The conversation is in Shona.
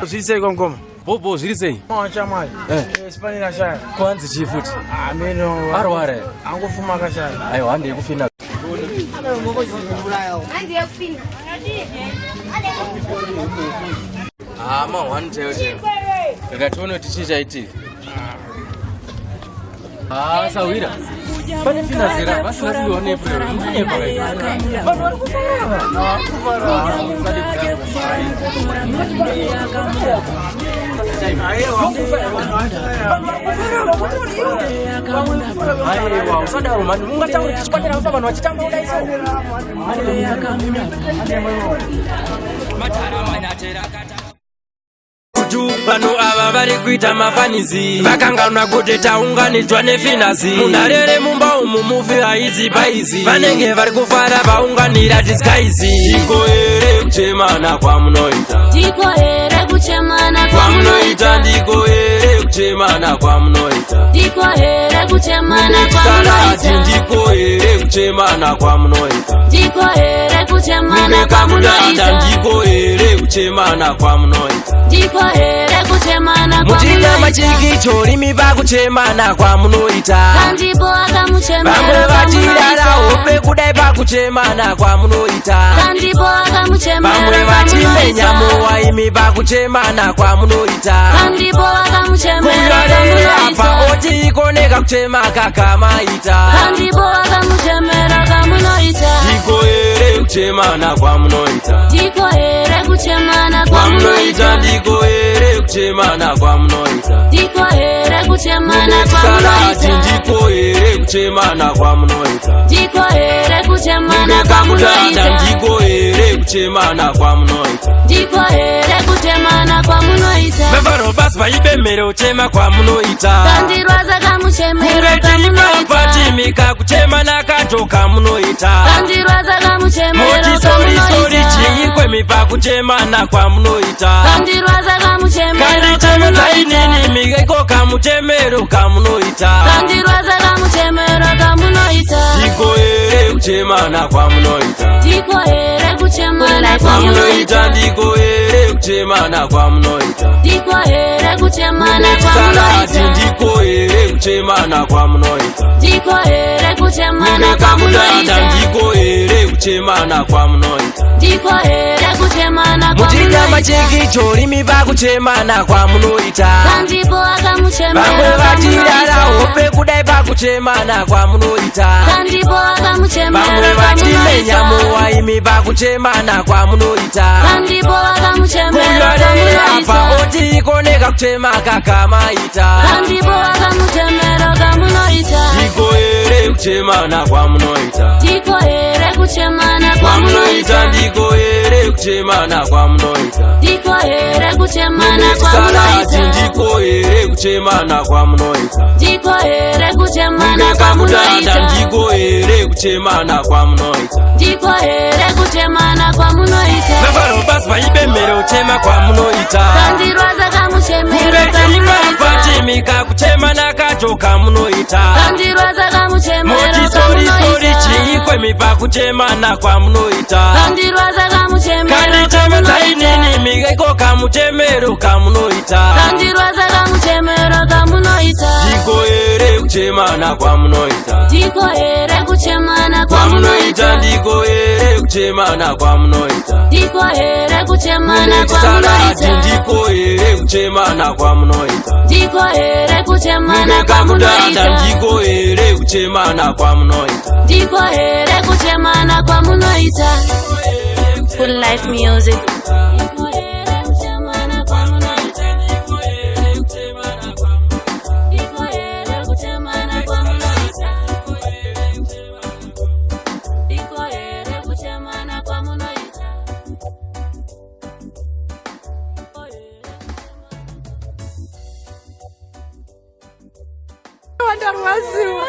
Zirise komkom. Bobo zirise. Chamai. Spani na shaya. Kwanzi chifuti. Ameno. Arware. Angufuma ka shaya. Ayo hande kufina. Ma wante yote. Ngatono tichicha iti. Sawira. Bani fina zira, basi watu wane pro. Mfanye pale. Bani watu kufara. Aiwa, usada romani. Mungata ukichipata na bana wachitamba udaiso. Bano aba bali kuita mafanizi bakangana kuti taunganijwa nefinazi munalele mumba umufi haizi baizi vanenge vari kufara vaunganira disguise iko ere kuchemana kwamunoita ndiko ere kuchemana kwamunoita ndiko ere kuchemana kwamunoita ndiko ere kuchemana kwamunoita ndiko ere kuchemana kwamunoita ndiko ere kuchemana kwamunoita ndiko ere kuchemana kwamunoita ndiko ere kuchemana mutina machiki chorimi pakuchemana kwamunoita kandibo akamuchemera bamwe vatirara hope kudai pakuchemana kwamunoita kandibo akamuchemera bamwe vatimenya muwaimi pakuchemana kwamunoita kandibo akamuchemera kuyarera apa oti ikoneka kuchema kakamaita kandibo akamuchemera kamunoita ndiko ere kuchemana kwamunoita ndiko ere kuchemana kwamunoita ndiko ere kuchemana kwamunoita ndiko ere kuchemana kwamunoita ndiko ere kuchemana kwamunoita ndiko ere kuchemana kwamunoita ndiko ere kuchemana kwamunoita ndiko ere kuchemana kwamunoita bavaro basi vaibemere uchema kwamunoita kandirwaza kamuchemera kamunoita timika kuchemana kato kamunoita kandirwaza kamuchemera motisori chiikwemi pakuchemana kwamunoita kandirwaza kamuchemera kandichemetainini mikeko kamuchemero kamunoita kandirwaza kamuchemera kamunoita ndiko ere kuchemana kwamunoita ndiko ere kuchemana kwamunoita ndiko ere kuchemana kwamunoita ndiko ere kuchemana kwamunoita ndiko ere kuchemana kwamunoita ndiko ere kuchemana kwamunoita ndiko ere kuchemana kwamunoita ndiko ere kuchemana mutina machiki chorimi pakuchemana kwamunoita kandibo akamuchemera bamwe vatirara hope kudai pakuchemana kwamunoita kandibo akamuchemera bamwe vatimenya muwaimi pakuchemana kwamunoita kandibo akamuchemera kuyarera apa oti ikoneka kuchema kakamaita kandibo akamuchemera kamunoita ndiko ere kuchemana kwamunoita ndiko ere kuchemana kwamunoita ndiko ere kuchemana kwamunoita ndiko ere kuchemana kwamunoita ndiko ere kuchemana kwamunoita ndiko ere kuchemana kwamunoita ndiko ere kuchemana kwamunoita ndiko ere kuchemana kwamunoita bavaro basi vaibemere uchema kwamunoita kandirwaza kamuchemera kamunoita timika kuchemana kato kamunoita kandirwaza kamuchemera motisori chiikwemi pakuchemana kwamunoita kandirwaza kamuchemera kandichemetainini mikeko kamuchemero kamunoita kandirwaza kamuchemera kamunoita ndiko ere kuchemana kwamunoita ndiko ere kuchemana kwamunoita ndiko ere kuchemana kwamunoita ndiko ere kuchemana kwamunoita ndiko ere kuchemana kwamunoita ndiko ere kuchemana kwamunoita ndiko ere kuchemana kwamunoita ndiko ere kuchemana kwamunoita Full life music. Wanda maziwa.